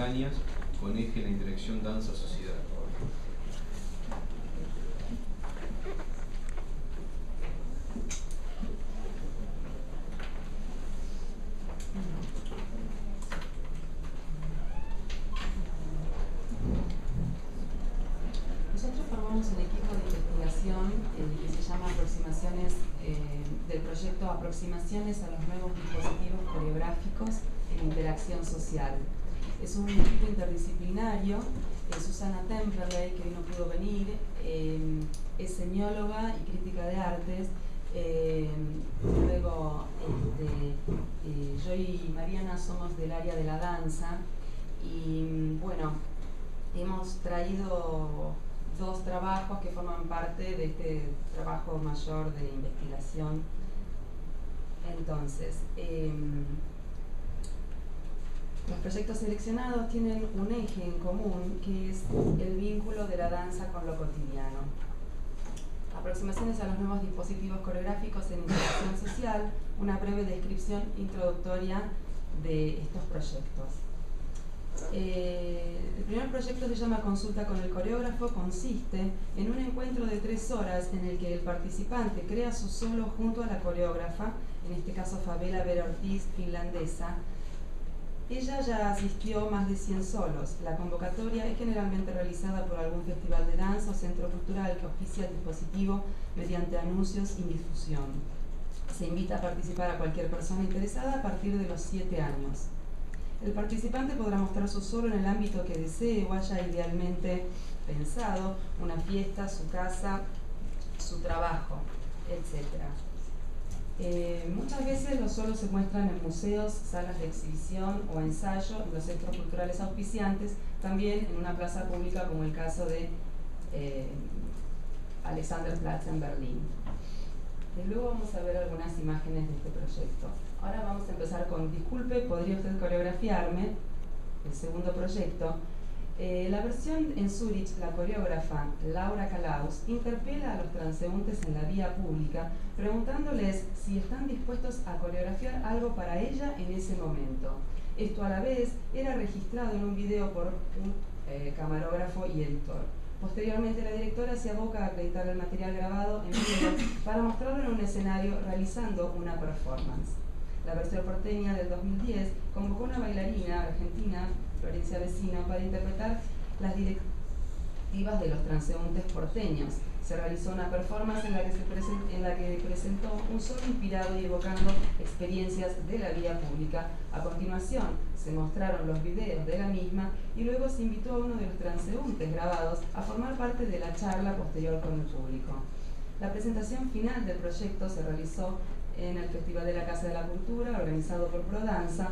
contemporáneas con eje en la interacción danza-sociedad. Nosotros formamos un equipo de investigación que se llama Aproximaciones, del proyecto Aproximaciones a los nuevos dispositivos coreográficos en interacción social. Es un equipo interdisciplinario. Susana Temperley, que hoy no pudo venir, es semióloga y crítica de artes. Luego yo y Mariana somos del área de la danza y bueno, hemos traído dos trabajos que forman parte de este trabajo mayor de investigación. Entonces, los proyectos seleccionados tienen un eje en común, que es el vínculo de la danza con lo cotidiano. Aproximaciones a los nuevos dispositivos coreográficos en interacción social, una breve descripción introductoria de estos proyectos. El primer proyecto se llama Consulta con el coreógrafo. Consiste en un encuentro de 3 horas en el que el participante crea su solo junto a la coreógrafa, en este caso Fabela Vera Ortiz, finlandesa. Ella ya asistió más de 100 solos. La convocatoria es generalmente realizada por algún festival de danza o centro cultural que auspicia el dispositivo mediante anuncios y difusión. Se invita a participar a cualquier persona interesada a partir de los 7 años. El participante podrá mostrar su solo en el ámbito que desee o haya idealmente pensado, una fiesta, su casa, su trabajo, etc. Muchas veces los solos se muestran en museos, salas de exhibición o ensayo, en los centros culturales auspiciantes, también en una plaza pública como el caso de Alexanderplatz en Berlín. Luego vamos a ver algunas imágenes de este proyecto. Ahora vamos a empezar con Disculpe, ¿podría usted coreografiarme? El segundo proyecto. La versión en Zurich, la coreógrafa Laura Calaus interpela a los transeúntes en la vía pública preguntándoles si están dispuestos a coreografiar algo para ella en ese momento. Esto a la vez era registrado en un video por un camarógrafo y editor. Posteriormente la directora se aboca a acreditar el material grabado en video para mostrarlo en un escenario realizando una performance. La versión porteña del 2010 convocó a una bailarina argentina, Florencia Vecino, para interpretar las directivas de los transeúntes porteños. Se realizó una performance en la que presentó un solo inspirado y evocando experiencias de la vía pública. A continuación, se mostraron los videos de la misma y luego se invitó a uno de los transeúntes grabados a formar parte de la charla posterior con el público. La presentación final del proyecto se realizó en el Festival de la Casa de la Cultura, organizado por Prodanza,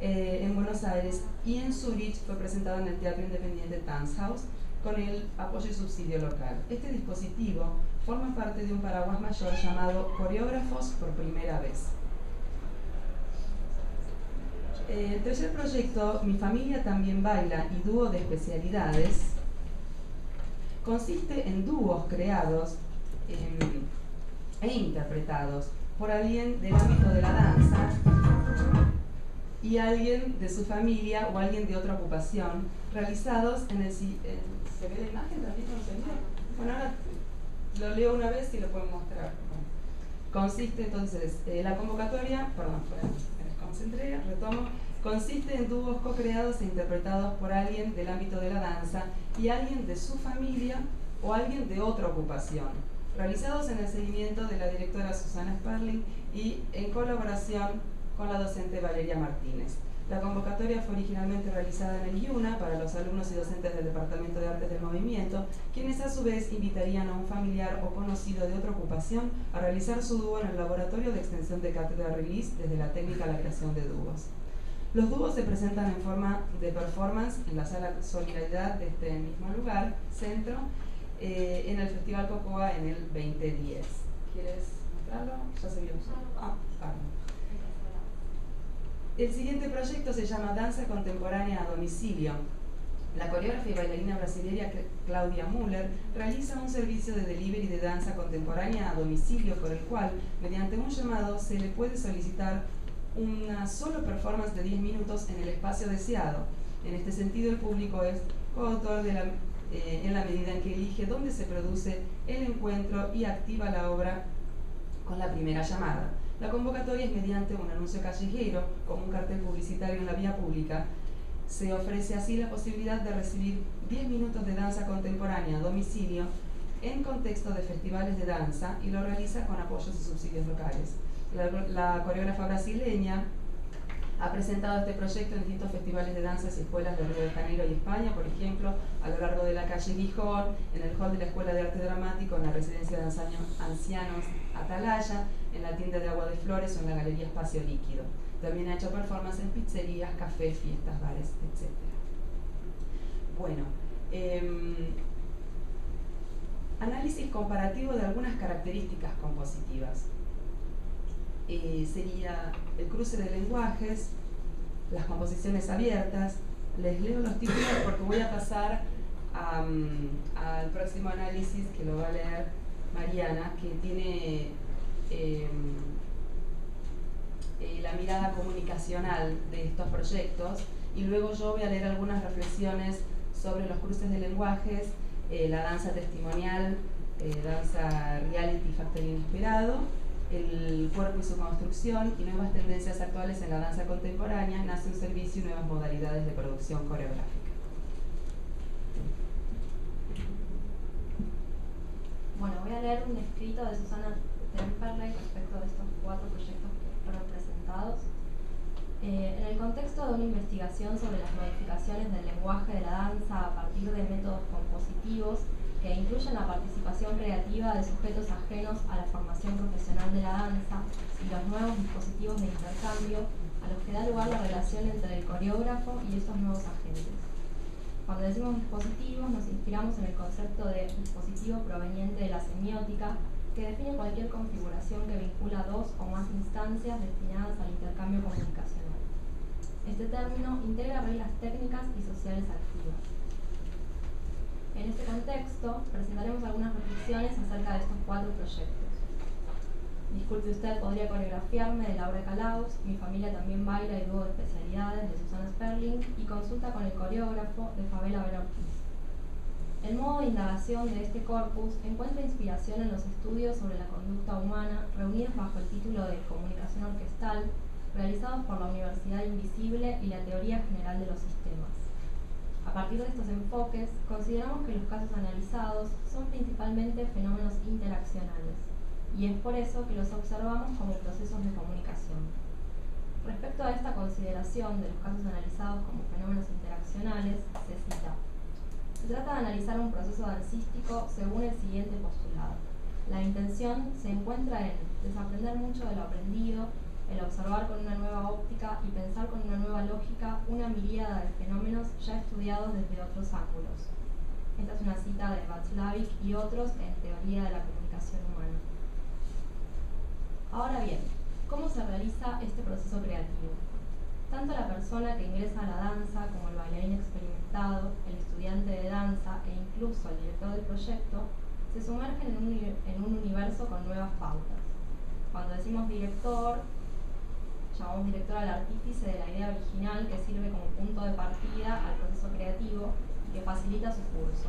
en Buenos Aires, y en Zurich fue presentado en el Teatro Independiente Tanzhaus con el apoyo y subsidio local. Este dispositivo forma parte de un paraguas mayor llamado Coreógrafos por Primera Vez. El tercer proyecto, Mi Familia También Baila y Dúo de Especialidades, consiste en dúos creados e interpretados por alguien del ámbito de la danza y alguien de su familia o alguien de otra ocupación, realizados en el... ¿Se ve la imagen también? ¿No se ve? Bueno, ahora lo leo una vez y lo pueden mostrar. Consiste entonces, la convocatoria, perdón, me desconcentré, retomo, consiste en dúos co-creados e interpretados por alguien del ámbito de la danza y alguien de su familia o alguien de otra ocupación, realizados en el seguimiento de la directora Susana Sperling y en colaboración con la docente Valeria Martínez. La convocatoria fue originalmente realizada en el IUNA para los alumnos y docentes del Departamento de Artes del Movimiento, quienes a su vez invitarían a un familiar o conocido de otra ocupación a realizar su dúo en el laboratorio de extensión de cátedra Release desde la técnica a la creación de dúos. Los dúos se presentan en forma de performance en la Sala Solidaridad de este mismo lugar, centro, en el Festival Cocoa en el 2010. ¿Quieres mostrarlo? Ya se vio. Perdón. El siguiente proyecto se llama Danza Contemporánea a Domicilio. La coreógrafa y bailarina brasileña Claudia Müller realiza un servicio de delivery de danza contemporánea a domicilio por el cual, mediante un llamado, se le puede solicitar una solo performance de 10 minutos en el espacio deseado. En este sentido, el público es coautor en la medida en que elige dónde se produce el encuentro y activa la obra con la primera llamada. La convocatoria es mediante un anuncio callejero, como un cartel publicitario en la vía pública. Se ofrece así la posibilidad de recibir 10 minutos de danza contemporánea a domicilio en contexto de festivales de danza y lo realiza con apoyos y subsidios locales. La coreógrafa brasileña ha presentado este proyecto en distintos festivales de danzas y escuelas de Río de Janeiro y España, por ejemplo, a lo largo de la calle Gijón, en el hall de la Escuela de Arte Dramático, en la residencia de ancianos Atalaya, en la tienda de Agua de Flores o en la Galería Espacio Líquido. También ha hecho performance en pizzerías, cafés, fiestas, bares, etc. Bueno, análisis comparativo de algunas características compositivas. Sería el cruce de lenguajes, las composiciones abiertas. Les leo los títulos porque voy a pasar al próximo análisis que lo va a leer Mariana, que tiene la mirada comunicacional de estos proyectos, y luego yo voy a leer algunas reflexiones sobre los cruces de lenguajes, la danza testimonial, danza reality, factor inesperado, el cuerpo y su construcción y nuevas tendencias actuales en la danza contemporánea, nace un servicio y nuevas modalidades de producción coreográfica. Bueno, voy a leer un escrito de Susana Temperley respecto de estos 4 proyectos que fueron presentados. En el contexto de una investigación sobre las modificaciones del lenguaje de la danza a partir de métodos compositivos que incluyen la participación creativa de sujetos ajenos a la formación profesional de la danza y los nuevos dispositivos de intercambio a los que da lugar la relación entre el coreógrafo y estos nuevos agentes. Cuando decimos dispositivos, nos inspiramos en el concepto de dispositivo proveniente de la semiótica, que define cualquier configuración que vincula 2 o más instancias destinadas al intercambio comunicacional. Este término integra reglas técnicas y sociales activas. En este contexto, presentaremos algunas reflexiones acerca de estos 4 proyectos. Disculpe usted, podría coreografiarme, de Laura Calaus. Mi familia también baila y dúo de especialidades, de Susana Sperling, y consulta con el coreógrafo, de Fabela Vera Ortiz. El modo de indagación de este corpus encuentra inspiración en los estudios sobre la conducta humana reunidos bajo el título de Comunicación Orquestal, realizados por la Universidad Invisible y la Teoría General de los Sistemas. A partir de estos enfoques, consideramos que los casos analizados son principalmente fenómenos interaccionales, y es por eso que los observamos como procesos de comunicación. Respecto a esta consideración de los casos analizados como fenómenos interaccionales, se cita: se trata de analizar un proceso dancístico según el siguiente postulado. La intención se encuentra en desaprender mucho de lo aprendido, el observar con una nueva óptica y pensar con una nueva lógica una miríada de fenómenos ya estudiados desde otros ángulos. Esta es una cita de Václavic y otros en Teoría de la Comunicación Humana. Ahora bien, ¿cómo se realiza este proceso creativo? Tanto la persona que ingresa a la danza como el bailarín experimentado, el estudiante de danza e incluso el director del proyecto se sumergen en un universo con nuevas pautas. Cuando decimos director, llamamos director al artífice de la idea original que sirve como punto de partida al proceso creativo y que facilita su curso.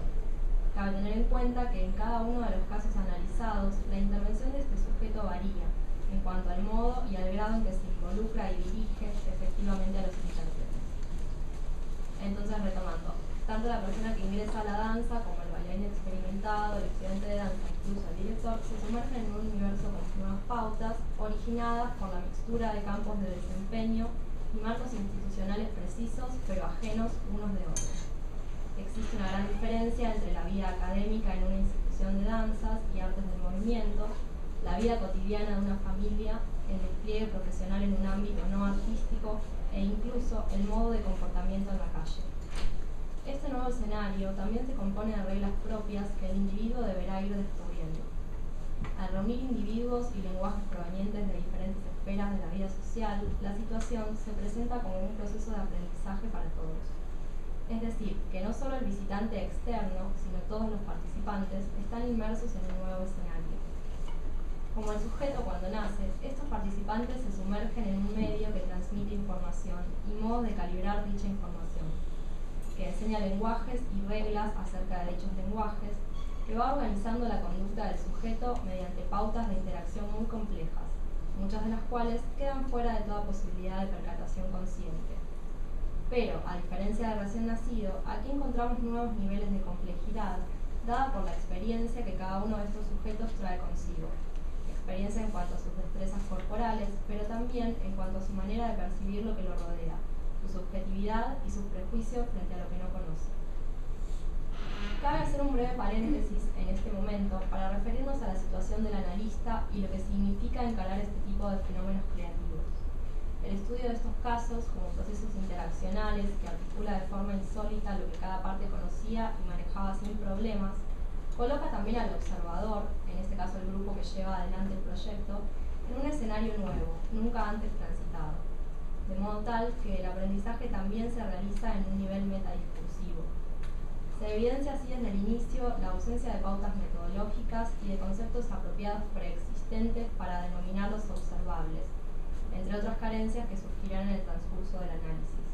Cabe tener en cuenta que en cada uno de los casos analizados, la intervención de este sujeto varía en cuanto al modo y al grado en que se involucra y dirige efectivamente a los intérpretes. Entonces, retomando, tanto la persona que ingresa a la danza como el bailarín experimentado, el estudiante de danza, incluso el director, se sumergen en un universo con nuevas pautas, originadas por la mixtura de campos de desempeño y marcos institucionales precisos, pero ajenos unos de otros. Existe una gran diferencia entre la vida académica en una institución de danzas y artes del movimiento, la vida cotidiana de una familia, el despliegue profesional en un ámbito no artístico e incluso el modo de comportamiento en la calle. Este nuevo escenario también se compone de reglas propias que el individuo deberá ir descubriendo. Al reunir individuos y lenguajes provenientes de diferentes esferas de la vida social, la situación se presenta como un proceso de aprendizaje para todos. Es decir, que no solo el visitante externo, sino todos los participantes están inmersos en un nuevo escenario. Como el sujeto cuando nace, estos participantes se sumergen en un medio que transmite información y modos de calibrar dicha información. enseña lenguajes y reglas acerca de dichos lenguajes, que va organizando la conducta del sujeto mediante pautas de interacción muy complejas, muchas de las cuales quedan fuera de toda posibilidad de percatación consciente. Pero, a diferencia del recién nacido, aquí encontramos nuevos niveles de complejidad, dada por la experiencia que cada uno de estos sujetos trae consigo. Experiencia en cuanto a sus destrezas corporales, pero también en cuanto a su manera de percibir lo que lo rodea, su subjetividad y sus prejuicios frente a lo que no conoce. Cabe hacer un breve paréntesis en este momento para referirnos a la situación del analista y lo que significa encarar este tipo de fenómenos creativos. El estudio de estos casos como procesos interaccionales que articula de forma insólita lo que cada parte conocía y manejaba sin problemas, coloca también al observador, en este caso el grupo que lleva adelante el proyecto, en un escenario nuevo, nunca antes transitado, de modo tal que el aprendizaje también se realiza en un nivel metadiscursivo. Se evidencia así desde el inicio la ausencia de pautas metodológicas y de conceptos apropiados preexistentes para denominar los observables, entre otras carencias que surgirán en el transcurso del análisis.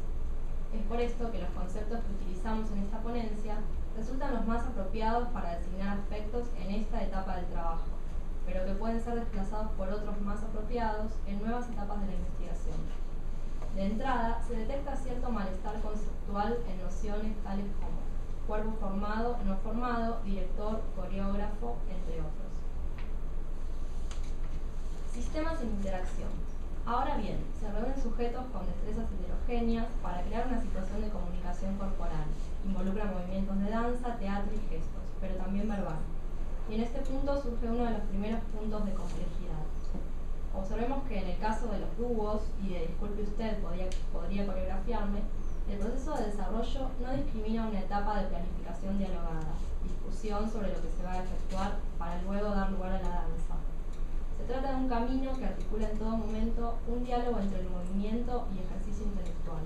Es por esto que los conceptos que utilizamos en esta ponencia resultan los más apropiados para designar aspectos en esta etapa del trabajo, pero que pueden ser desplazados por otros más apropiados en nuevas etapas de la investigación. De entrada, se detecta cierto malestar conceptual en nociones tales como cuerpo formado, no formado, director, coreógrafo, entre otros. Sistemas en interacción. Ahora bien, se reúnen sujetos con destrezas heterogéneas para crear una situación de comunicación corporal. Involucra movimientos de danza, teatro y gestos, pero también verbal. Y en este punto surge uno de los primeros puntos de complejidad. Observemos que en el caso de los dúos, y de disculpe usted, podría coreografiarme, el proceso de desarrollo no discrimina una etapa de planificación dialogada, discusión sobre lo que se va a efectuar para luego dar lugar a la danza. Se trata de un camino que articula en todo momento un diálogo entre el movimiento y ejercicio intelectual.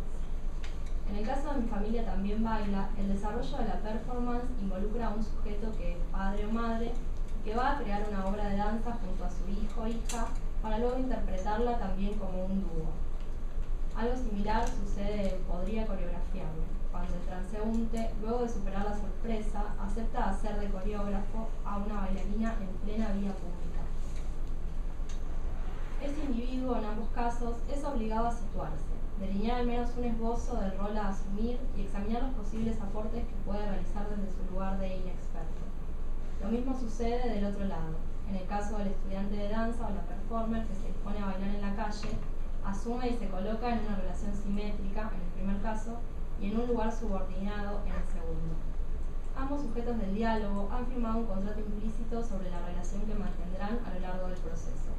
En el caso de Mi familia también baila, el desarrollo de la performance involucra a un sujeto que es padre o madre y que va a crear una obra de danza junto a su hijo o hija para luego interpretarla también como un dúo. Algo similar sucede en Podría coreografiarme, cuando el transeúnte, luego de superar la sorpresa, acepta hacer de coreógrafo a una bailarina en plena vía pública. Este individuo, en ambos casos, es obligado a situarse, delinear al menos un esbozo del rol a asumir y examinar los posibles aportes que puede realizar desde su lugar de inexperto. Lo mismo sucede del otro lado. En el caso del estudiante de danza o la performer que se dispone a bailar en la calle, asume y se coloca en una relación simétrica, en el primer caso, y en un lugar subordinado, en el segundo. Ambos sujetos del diálogo han firmado un contrato implícito sobre la relación que mantendrán a lo largo del proceso,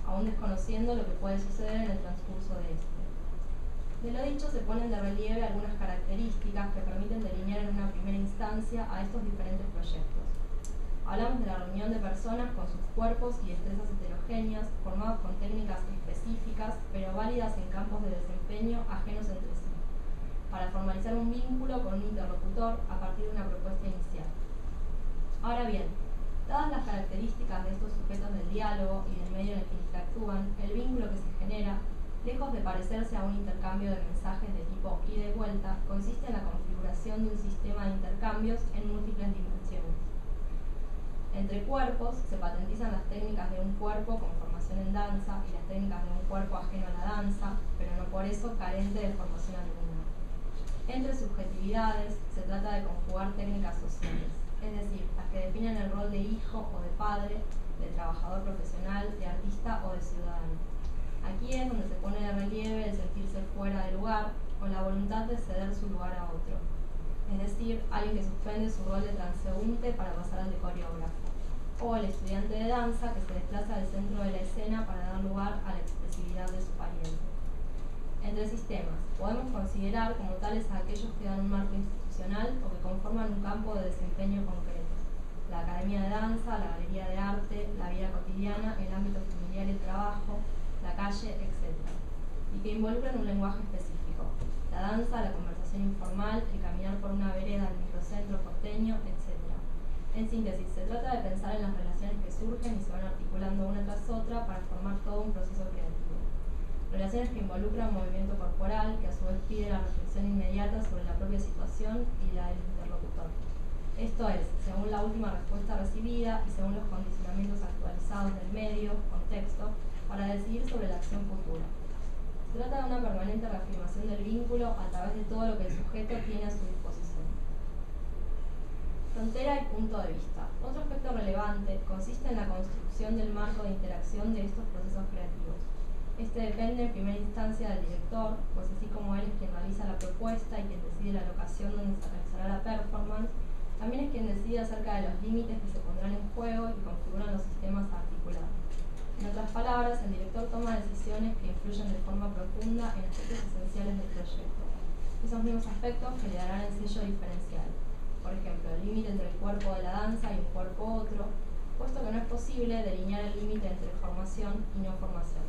aún desconociendo lo que puede suceder en el transcurso de este. De lo dicho, se ponen de relieve algunas características que permiten delinear en una primera instancia a estos diferentes proyectos. Hablamos de la reunión de personas con sus cuerpos y destrezas heterogéneas, formados con técnicas específicas, pero válidas en campos de desempeño ajenos entre sí, para formalizar un vínculo con un interlocutor a partir de una propuesta inicial. Ahora bien, dadas las características de estos sujetos del diálogo y del medio en el que interactúan, el vínculo que se genera, lejos de parecerse a un intercambio de mensajes de tipo ida y vuelta, consiste en la configuración de un sistema de intercambios en múltiples dimensiones. Entre cuerpos se patentizan las técnicas de un cuerpo con formación en danza y las técnicas de un cuerpo ajeno a la danza, pero no por eso carente de formación alguna. Entre subjetividades se trata de conjugar técnicas sociales, es decir, las que definen el rol de hijo o de padre, de trabajador profesional, de artista o de ciudadano. Aquí es donde se pone de relieve el sentirse fuera de lugar o la voluntad de ceder su lugar a otro. Es decir, alguien que suspende su rol de transeúnte para pasar al de coreógrafo, o el estudiante de danza que se desplaza del centro de la escena para dar lugar a la expresividad de su pariente. Entre sistemas, podemos considerar como tales a aquellos que dan un marco institucional o que conforman un campo de desempeño concreto: la academia de danza, la galería de arte, la vida cotidiana, el ámbito familiar y el trabajo, la calle, etc., y que involucran un lenguaje específico: la danza, la conversación informal, el caminar por una vereda del microcentro porteño, etc. En síntesis, se trata de pensar en las relaciones que surgen y se van articulando una tras otra para formar todo un proceso creativo. relaciones que involucran movimiento corporal, que a su vez pide la reflexión inmediata sobre la propia situación y la del interlocutor. Esto es, según la última respuesta recibida y según los condicionamientos actualizados del medio, contexto, para decidir sobre la acción futura. Se trata de una permanente reafirmación del vínculo a través de todo lo que el sujeto tiene a su disposición. Frontera y punto de vista. Otro aspecto relevante consiste en la construcción del marco de interacción de estos procesos creativos. Este depende en primera instancia del director, pues así como él es quien realiza la propuesta y quien decide la locación donde se realizará la performance, también es quien decide acerca de los límites que se pondrán en juego y configuran los sistemas a articular. En otras palabras, el director toma decisiones que influyen de forma profunda en aspectos esenciales del proyecto. Esos mismos aspectos que le darán el sello diferencial. Por ejemplo, el límite entre el cuerpo de la danza y un cuerpo otro, puesto que no es posible delinear el límite entre formación y no formación.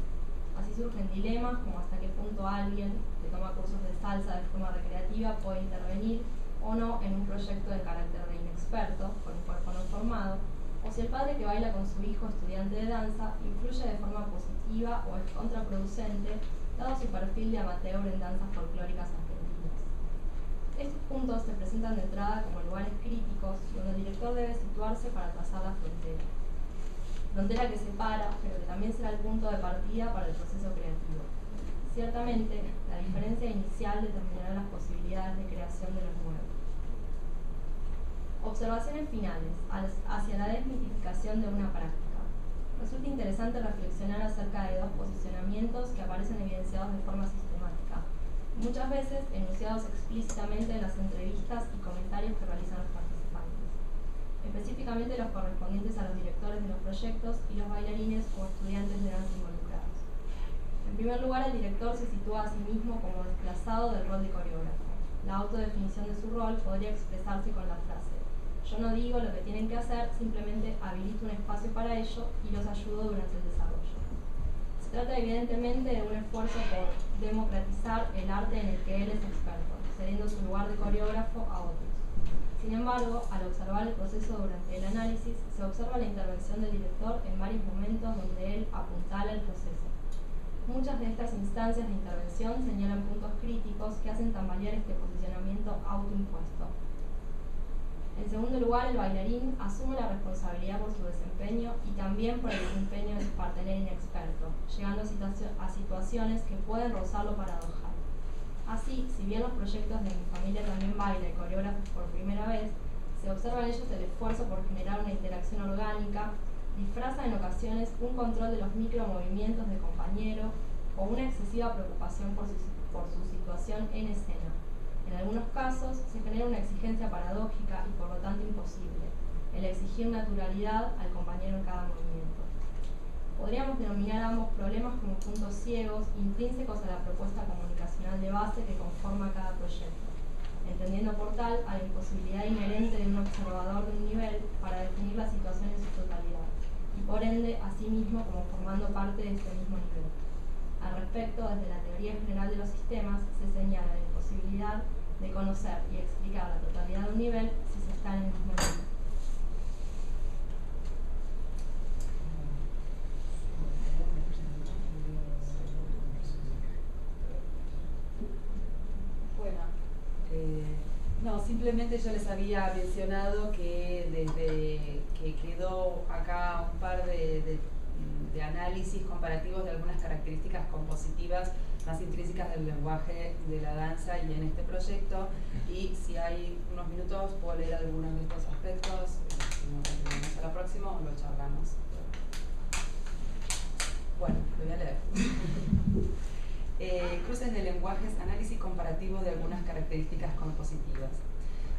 Así surgen dilemas como hasta qué punto alguien que toma cursos de salsa de forma recreativa puede intervenir o no en un proyecto de carácter de inexperto, con un cuerpo no formado, o si el padre que baila con su hijo estudiante de danza influye de forma positiva o es contraproducente, dado su perfil de amateur en danzas folclóricas argentinas. Estos puntos se presentan de entrada como lugares críticos donde el director debe situarse para trazar la frontera. Frontera que separa, pero que también será el punto de partida para el proceso creativo. Ciertamente, la diferencia inicial determinará las posibilidades de creación de lo nuevo. Observaciones finales hacia la desmitificación de una práctica. Resulta interesante reflexionar acerca de dos posicionamientos que aparecen evidenciados de forma sistemática, muchas veces enunciados explícitamente en las entrevistas y comentarios que realizan los participantes, específicamente los correspondientes a los directores de los proyectos y los bailarines o estudiantes de danza involucrados. En primer lugar, el director se sitúa a sí mismo como desplazado del rol de coreógrafo. La autodefinición de su rol podría expresarse con la frase: yo no digo lo que tienen que hacer, simplemente habilito un espacio para ello y los ayudo durante el desarrollo. Se trata evidentemente de un esfuerzo por democratizar el arte en el que él es experto, cediendo su lugar de coreógrafo a otros. Sin embargo, al observar el proceso durante el análisis, se observa la intervención del director en varios momentos donde él apuntala el proceso. Muchas de estas instancias de intervención señalan puntos críticos que hacen tambalear este posicionamiento autoimpuesto. En segundo lugar, el bailarín asume la responsabilidad por su desempeño y también por el desempeño de su partener inexperto, llegando a situaciones que pueden rozarlo paradojal. Así, si bien los proyectos de Mi Familia También Baila y Coreógrafos por primera vez, se observa en ellos el esfuerzo por generar una interacción orgánica, disfraza en ocasiones un control de los micromovimientos del compañero o una excesiva preocupación por su situación en escena. En algunos casos se genera una exigencia paradójica y por lo tanto imposible, el exigir naturalidad al compañero en cada movimiento. Podríamos denominar a ambos problemas como puntos ciegos intrínsecos a la propuesta comunicacional de base que conforma cada proyecto, entendiendo por tal a la imposibilidad inherente de un observador de un nivel para definir la situación en su totalidad, y por ende a sí mismo como formando parte de este mismo nivel. Al respecto, desde la teoría general de los sistemas se señala la imposibilidad de conocer y explicar la totalidad de un nivel si se está en el mismo nivel. No, simplemente yo les había mencionado que desde que quedó acá un par de análisis comparativos de algunas características compositivas más intrínsecas del lenguaje de la danza y en este proyecto, y si hay unos minutos puedo leer algunos de estos aspectos, si no continuamos a la próxima o lo charlamos. Bueno, lo voy a leer. Cruces de lenguajes, análisis comparativo de algunas características compositivas.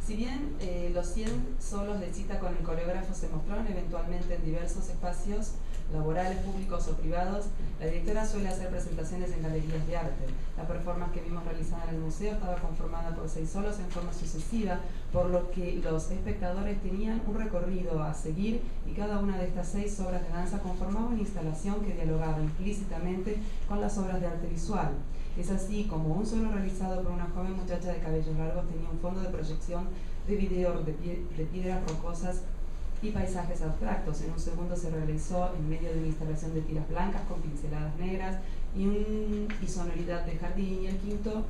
Si bien los 100 solos de cita con el coreógrafo se mostraron eventualmente en diversos espacios laborales, públicos o privados, la directora suele hacer presentaciones en galerías de arte. La performance que vimos realizada en el museo estaba conformada por 6 solos en forma sucesiva, por lo que los espectadores tenían un recorrido a seguir y cada una de estas 6 obras de danza conformaba una instalación que dialogaba implícitamente con las obras de arte visual. Es así como un solo realizado por una joven muchacha de cabellos largos tenía un fondo de proyección de video de piedras rocosas y paisajes abstractos. En un segundo se realizó en medio de una instalación de tiras blancas con pinceladas negras y sonoridad de jardín, y el quinto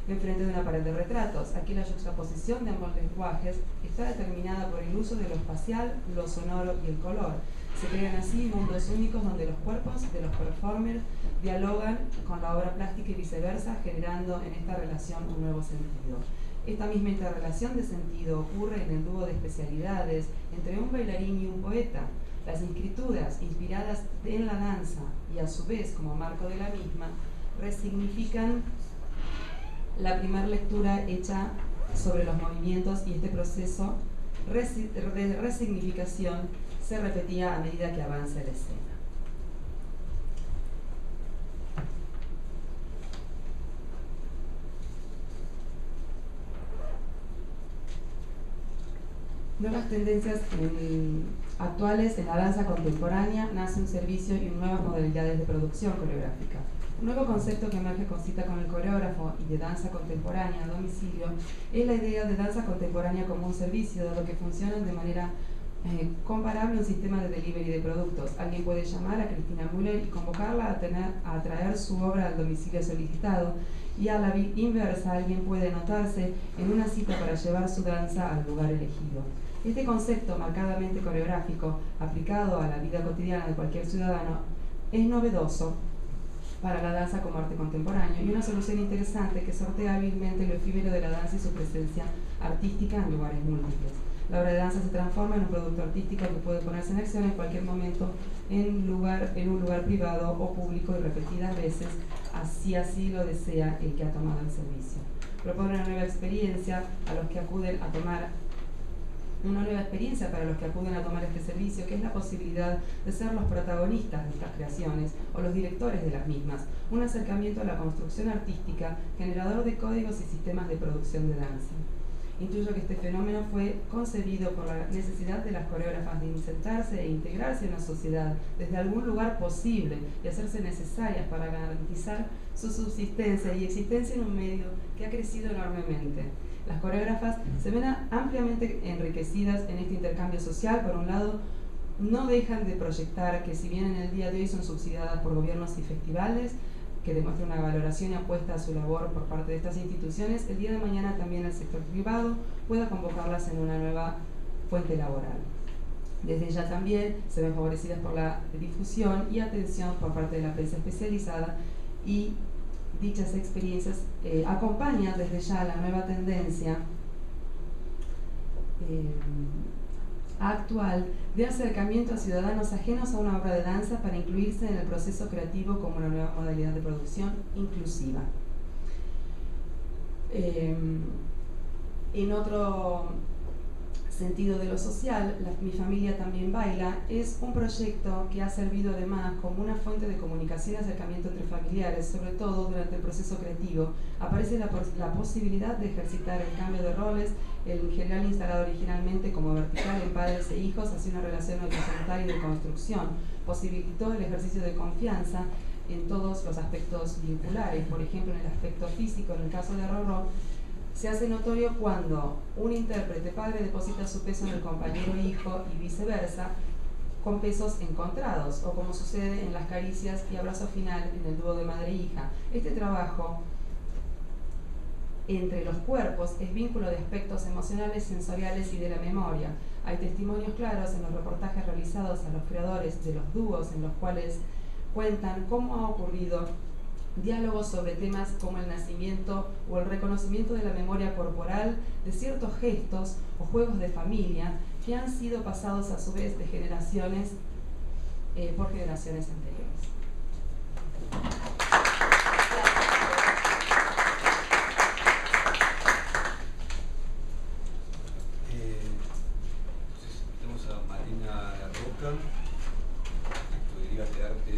enfrente de una pared de retratos. Aquí la juxtaposición de ambos lenguajes está determinada por el uso de lo espacial, lo sonoro y el color. Se crean así mundos únicos donde los cuerpos de los performers dialogan con la obra plástica y viceversa, generando en esta relación un nuevo sentido. Esta misma interrelación de sentido ocurre en el dúo de especialidades entre un bailarín y un poeta. Las escrituras inspiradas en la danza y a su vez como marco de la misma resignifican la primera lectura hecha sobre los movimientos, y este proceso de resignificación se repetía a medida que avanza la escena. Nuevas tendencias actuales en la danza contemporánea, nace un servicio y nuevas modalidades de producción coreográfica. Un nuevo concepto que emerge con cita con el coreógrafo y de danza contemporánea a domicilio es la idea de danza contemporánea como un servicio, dado que funcionan de manera comparable a un sistema de delivery de productos. Alguien puede llamar a Cristina Müller y convocarla a traer su obra al domicilio solicitado, y a la inversa, alguien puede anotarse en una cita para llevar su danza al lugar elegido. Este concepto marcadamente coreográfico, aplicado a la vida cotidiana de cualquier ciudadano, es novedoso para la danza como arte contemporáneo y una solución interesante que sortea hábilmente lo efímero de la danza y su presencia artística en lugares múltiples. La obra de danza se transforma en un producto artístico que puede ponerse en acción en cualquier momento en un lugar privado o público y repetidas veces, así lo desea el que ha tomado el servicio. Propone una nueva experiencia para los que acuden a tomar este servicio, que es la posibilidad de ser los protagonistas de estas creaciones o los directores de las mismas, un acercamiento a la construcción artística, generador de códigos y sistemas de producción de danza. Intuyo que este fenómeno fue concebido por la necesidad de las coreógrafas de insertarse e integrarse en la sociedad desde algún lugar posible y hacerse necesarias para garantizar su subsistencia y existencia en un medio que ha crecido enormemente. Las coreógrafas se ven ampliamente enriquecidas en este intercambio social. Por un lado, no dejan de proyectar que, si bien en el día de hoy son subsidiadas por gobiernos y festivales, que demuestran una valoración y apuesta a su labor por parte de estas instituciones, el día de mañana también el sector privado pueda convocarlas en una nueva fuente laboral. Desde ya también se ven favorecidas por la difusión y atención por parte de la prensa especializada, y dichas experiencias acompañan desde ya la nueva tendencia actual de acercamiento a ciudadanos ajenos a una obra de danza para incluirse en el proceso creativo como una nueva modalidad de producción inclusiva. En otro sentido de lo social, Mi Familia También Baila es un proyecto que ha servido además como una fuente de comunicación y acercamiento entre familiares, sobre todo durante el proceso creativo. Aparece la posibilidad de ejercitar el cambio de roles, el general instalado originalmente como vertical en padres e hijos hacia una relación horizontal y de construcción. Posibilitó el ejercicio de confianza en todos los aspectos vinculares, por ejemplo en el aspecto físico, en el caso de Rorró, se hace notorio cuando un intérprete padre deposita su peso en el compañero hijo y viceversa, con pesos encontrados, o como sucede en las caricias y abrazo final en el dúo de madre e hija. Este trabajo entre los cuerpos es vínculo de aspectos emocionales, sensoriales y de la memoria. Hay testimonios claros en los reportajes realizados a los creadores de los dúos, en los cuales cuentan cómo ha ocurrido diálogos sobre temas como el nacimiento o el reconocimiento de la memoria corporal, de ciertos gestos o juegos de familia que han sido pasados a su vez de generaciones por generaciones anteriores. Entonces invitamos a Marina La Roca, estudiante de arte